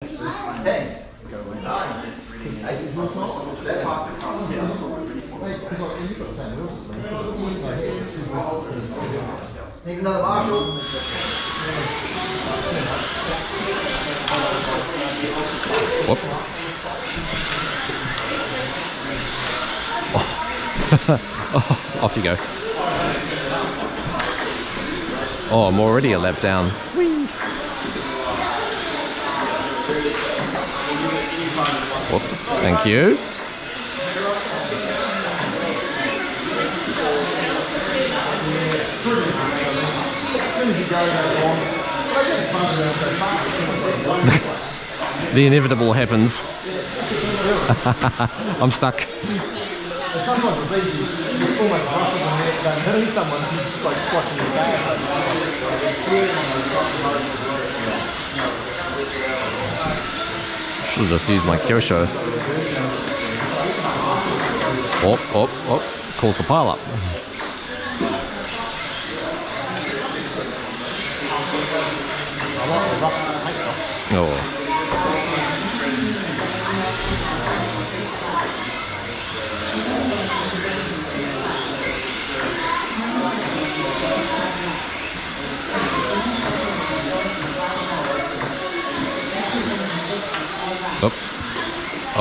10. Go 9. 8. 7. Need another marshal. Whoop. Oh, off you go. Oh, I'm already a lap down. Whee. Whoop. Thank you. The inevitable happens. I'm stuck. Sometimes it's easy. It's almost rougher than hitting someone who's just like squashing the gas. Should have just used my Kyosho. Oh, oh, oh. Calls the pile up. Oh.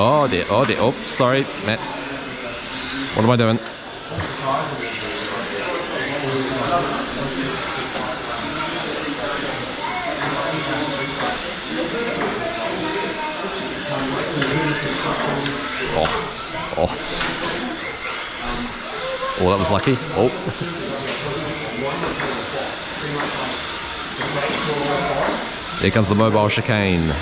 Oh dear, oh dear, oh, sorry, Matt. What am I doing? Oh, oh. Oh, that was lucky. Oh. Here comes the mobile chicane.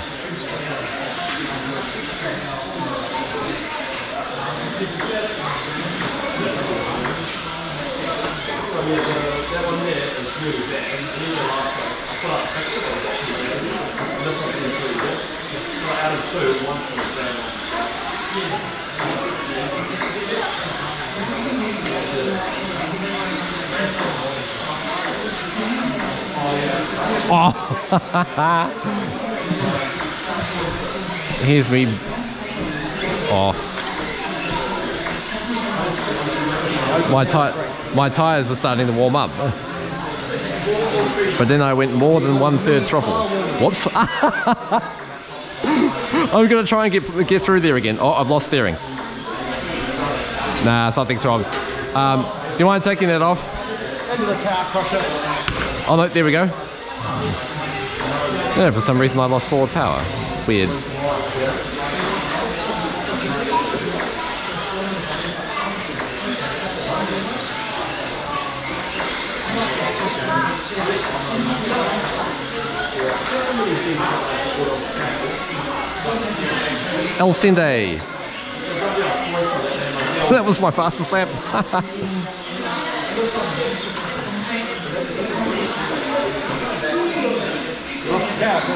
Oh, here's me. Oh, my tires were starting to warm up, but then I went more than 1/3 throttle. Whoops! I'm gonna try and get through there again. Oh, I've lost steering. Nah, something's wrong. Do you mind taking that off? Into the car crusher. Oh no, there we go. Yeah, for some reason I lost forward power. Weird. El Sende. That was my fastest lap. That's